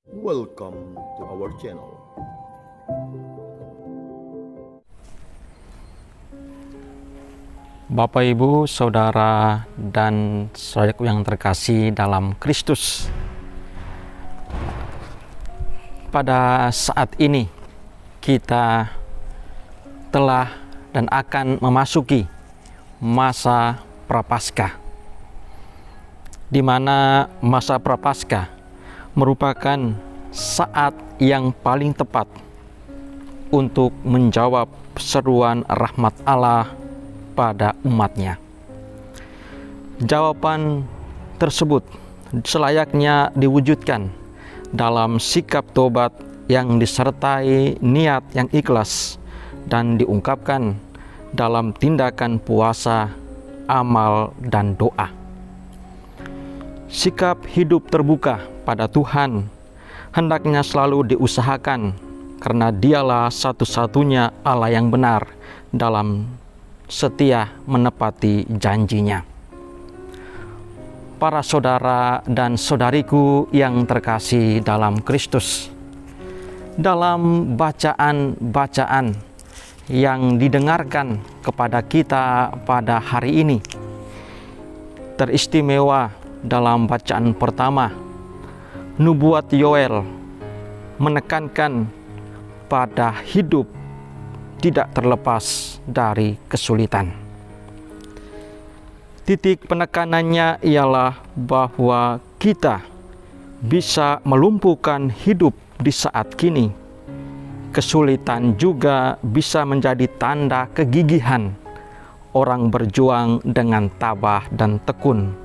Welcome to our channel. Bapak, Ibu, Saudara, dan saudaraku yang terkasih dalam Kristus. Pada saat ini kita telah dan akan memasuki masa Prapaskah, di mana masa Prapaskah merupakan saat yang paling tepat untuk menjawab seruan rahmat Allah pada umatnya. Jawaban tersebut selayaknya diwujudkan dalam sikap tobat yang disertai niat yang ikhlas dan diungkapkan dalam tindakan puasa, amal, dan doa. Sikap hidup terbuka pada Tuhan hendaknya selalu diusahakan, karena Dialah satu-satunya Allah yang benar dalam setia menepati janjinya. Para saudara dan saudariku yang terkasih dalam Kristus, dalam bacaan-bacaan yang didengarkan kepada kita pada hari ini, teristimewa dalam bacaan pertama, nubuat Yoel menekankan pada hidup tidak terlepas dari kesulitan. Titik penekanannya ialah bahwa kita bisa melumpuhkan hidup di saat kini. Kesulitan juga bisa menjadi tanda kegigihan orang berjuang dengan tabah dan tekun.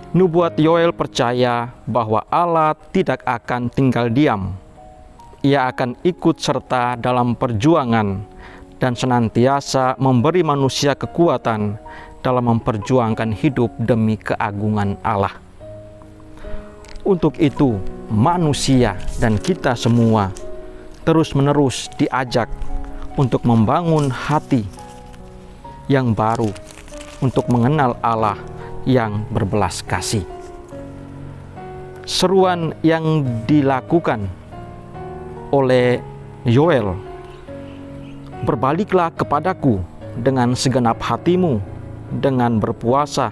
Nubuat Yoel percaya bahwa Allah tidak akan tinggal diam. Ia akan ikut serta dalam perjuangan dan senantiasa memberi manusia kekuatan dalam memperjuangkan hidup demi keagungan Allah. Untuk itu, manusia dan kita semua terus-menerus diajak untuk membangun hati yang baru untuk mengenal Allah yang berbelas kasih. Seruan yang dilakukan oleh Yoel, "Berbaliklah kepadaku dengan segenap hatimu, dengan berpuasa,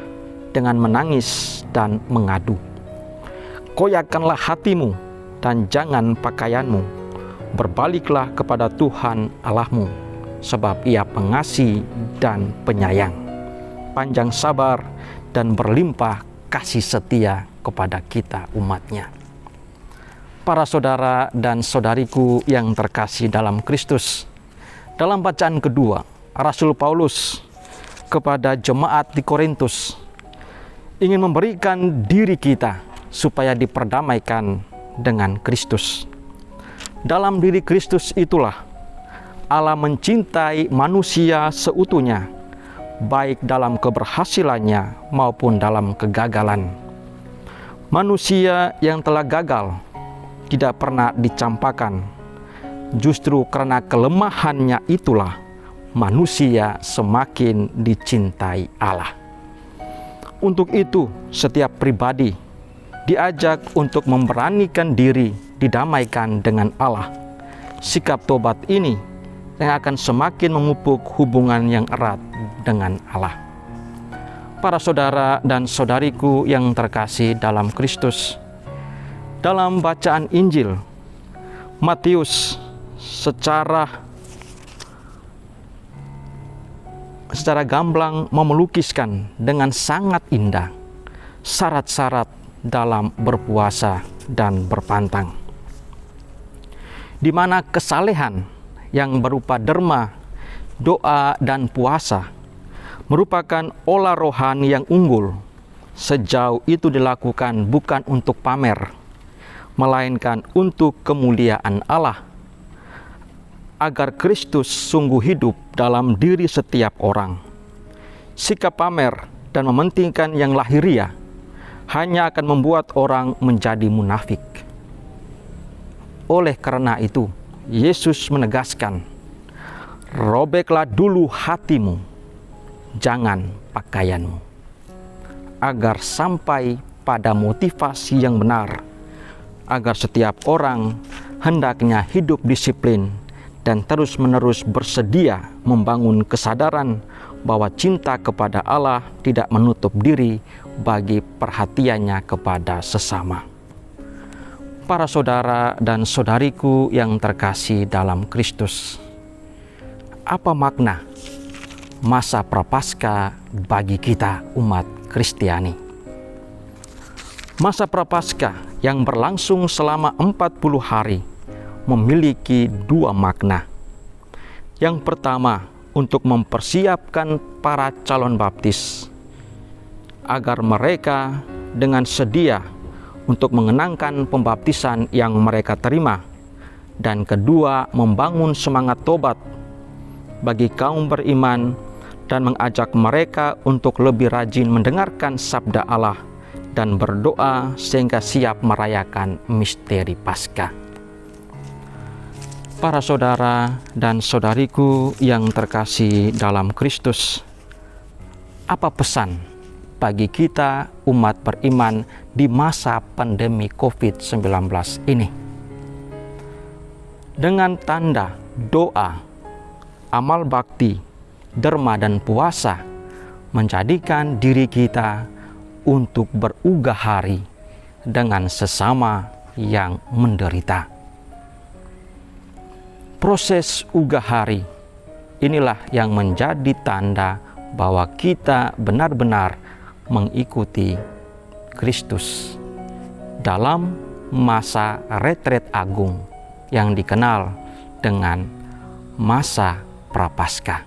dengan menangis dan mengadu. Koyakkanlah hatimu dan jangan pakaianmu. Berbaliklah kepada Tuhan Allahmu, sebab Ia pengasih dan penyayang, panjang sabar dan berlimpah kasih setia kepada kita umat-Nya." Para saudara dan saudariku yang terkasih dalam Kristus, dalam bacaan kedua, Rasul Paulus kepada jemaat di Korintus ingin memberikan diri kita supaya diperdamaikan dengan Kristus. Dalam diri Kristus itulah Allah mencintai manusia seutuhnya, baik dalam keberhasilannya maupun dalam kegagalan. Manusia yang telah gagal tidak pernah dicampakkan. Justru karena kelemahannya itulah manusia semakin dicintai Allah. Untuk itu, setiap pribadi diajak untuk memberanikan diri didamaikan dengan Allah. Sikap tobat ini yang akan semakin memupuk hubungan yang erat dengan Allah. Para saudara dan saudariku yang terkasih dalam Kristus, dalam bacaan Injil, Matius secara gamblang melukiskan dengan sangat indah syarat-syarat dalam berpuasa dan berpantang, di mana kesalehan yang berupa derma, doa, dan puasa merupakan olah rohani yang unggul. Sejauh itu dilakukan bukan untuk pamer, melainkan untuk kemuliaan Allah, agar Kristus sungguh hidup dalam diri setiap orang. Sikap pamer dan mementingkan yang lahiriah hanya akan membuat orang menjadi munafik. Oleh karena itu, Yesus menegaskan, "Robeklah dulu hatimu, jangan pakaianmu." Agar sampai pada motivasi yang benar, agar setiap orang hendaknya hidup disiplin dan terus-menerus bersedia membangun kesadaran bahwa cinta kepada Allah tidak menutup diri bagi perhatiannya kepada sesama. Para saudara dan saudariku yang terkasih dalam Kristus, apa makna masa Prapaskah bagi kita umat Kristiani? Masa Prapaskah yang berlangsung selama 40 hari memiliki dua makna. Yang pertama, untuk mempersiapkan para calon baptis agar mereka dengan sedia untuk mengenangkan pembaptisan yang mereka terima, dan kedua, membangun semangat tobat bagi kaum beriman dan mengajak mereka untuk lebih rajin mendengarkan sabda Allah dan berdoa sehingga siap merayakan misteri Paskah. Para saudara dan saudariku yang terkasih dalam Kristus, apa pesan bagi kita umat beriman di masa pandemi COVID-19 ini? Dengan tanda doa, amal bakti, derma dan puasa menjadikan diri kita untuk berugah hari dengan sesama yang menderita. Proses ugah hari inilah yang menjadi tanda bahwa kita benar-benar mengikuti Kristus dalam masa retret agung yang dikenal dengan masa Prapaskah.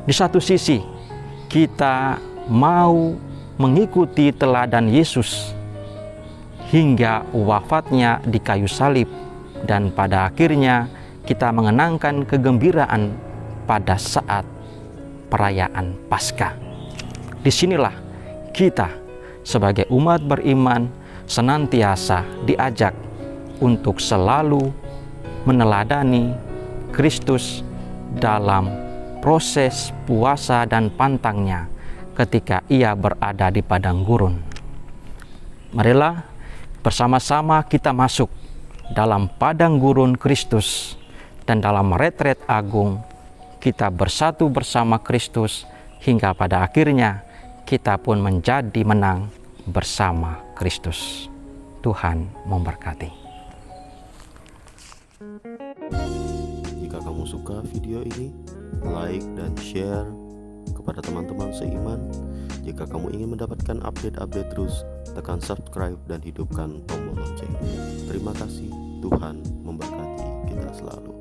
Di satu sisi, kita mau mengikuti teladan Yesus hingga wafatnya di kayu salib, dan pada akhirnya kita mengenangkan kegembiraan pada saat perayaan Paskah. Disinilah kita sebagai umat beriman senantiasa diajak untuk selalu meneladani Kristus dalam proses puasa dan pantangnya ketika ia berada di padang gurun. Marilah bersama-sama kita masuk dalam padang gurun Kristus, dan dalam retret agung kita bersatu bersama Kristus hingga pada akhirnya kita pun menjadi menang bersama Kristus. Tuhan memberkati. Jika kamu suka video ini, like dan share kepada teman-teman seiman. Jika kamu ingin mendapatkan update-update terus, tekan subscribe dan hidupkan tombol lonceng. Terima kasih, Tuhan memberkati kita selalu.